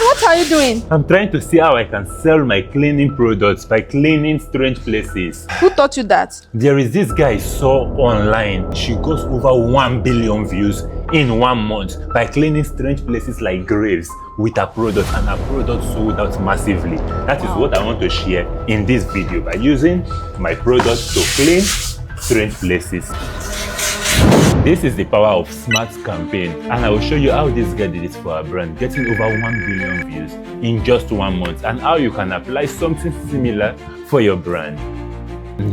what are you doing? I'm trying to see how I can sell my cleaning products by cleaning strange places. Who taught you that? There is this guy I saw online. She got over 1 billion views in 1 month by cleaning strange places like graves with her products, and her products sold out massively. That is what I want to share in this video by using my products to clean strange places. This is the power of smart campaign, and I will show you how this girl did it for her brand, getting over 1 billion views in just 1 month, and how you can apply something similar for your brand.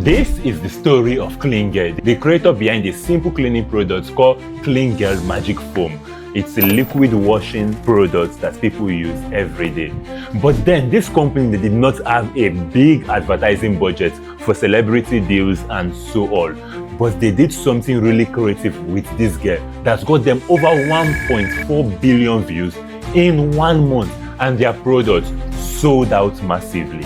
This is the story of Clean Girl, the creator behind the simple cleaning product called Clean Girl Magic Foam. It's a liquid washing product that people use every day. But then this company, they did not have a big advertising budget for celebrity deals and so on. But they did something really creative with this girl that's got them over 1.4 billion views in 1 month, and their products sold out massively.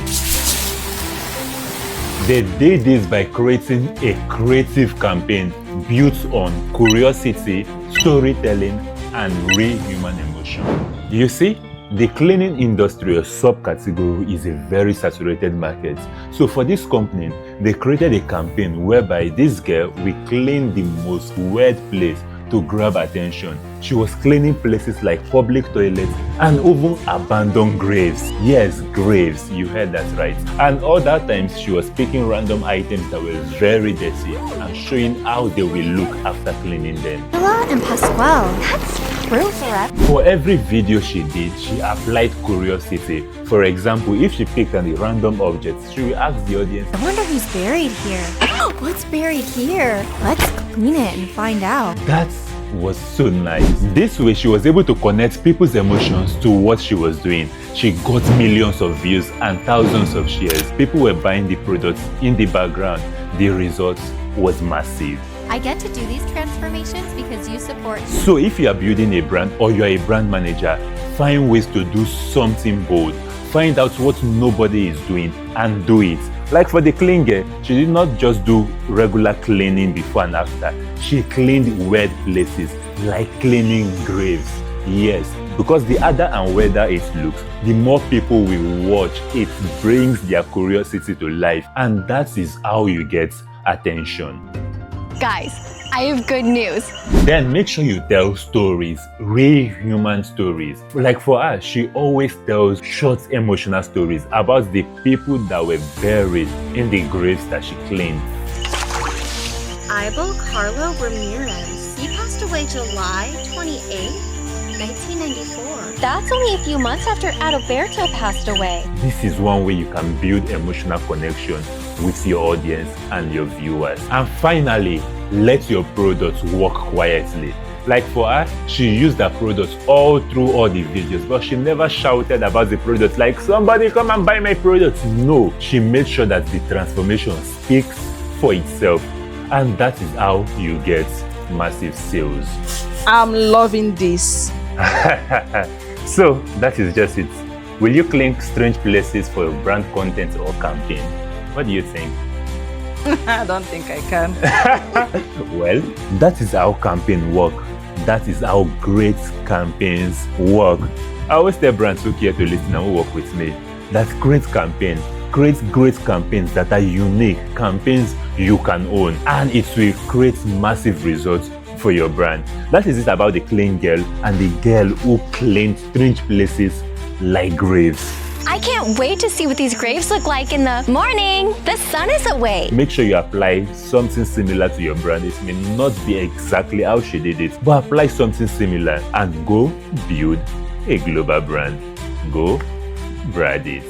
They did this by creating a creative campaign built on curiosity, storytelling, and real human emotion. You see, the cleaning industry or subcategory is a very saturated market. So for this company, they created a campaign whereby this girl will clean the most weird place to grab attention. She was cleaning places like public toilets and even abandoned graves. Yes, graves, you heard that right. And all that times she was picking random items that were very dirty and showing how they will look after cleaning them. Ella and Pasquale, that's true forever. For every video she did, she applied curiosity. For example, if she picked a random object, she will ask the audience, I wonder who's buried here. What's buried here? Let's clean it and find out. That was so nice. This way she was able to connect people's emotions to what she was doing. She got millions of views and thousands of shares. People were buying the products in the background. The result was massive. I get to do these transformations because you support. So if you are building a brand or you are a brand manager, find ways to do something bold. Find out what nobody is doing and do it. Like for the clean girl, she did not just do regular cleaning before and after. She cleaned weird places like cleaning graves. Yes, because the harder and weirder it looks, the more people will watch. It brings their curiosity to life, and that is how you get attention. Guys, I have good news. Then make sure you tell stories, real human stories. Like for her, she always tells short emotional stories about the people that were buried in the graves that she cleaned. Ibo Carlo Ramirez. He passed away July 28, 1994. That's only a few months after Adalberto passed away. This is one way you can build emotional connection with your audience and your viewers. And finally, let your products work quietly. Like for her, she used her products all through all the videos, but she never shouted about the products like, somebody come and buy my products. No, she made sure that the transformation speaks for itself. And that is how you get massive sales. I'm loving this. So that is just it. Will you clean strange places for your brand content or campaign? What do you think? I don't think I can. Well, that is how campaigns work. That is how great campaigns work. I always tell brands who care to listen and who work with me that great campaigns, create great campaigns that are unique, campaigns you can own, and it will create massive results for your brand. That is it about the clean girl and the girl who cleaned strange places like graves. I can't wait to see what these graves look like in the morning. The sun is away. Make sure you apply something similar to your brand. It may not be exactly how she did it, but apply something similar and go build a global brand. Go brand it.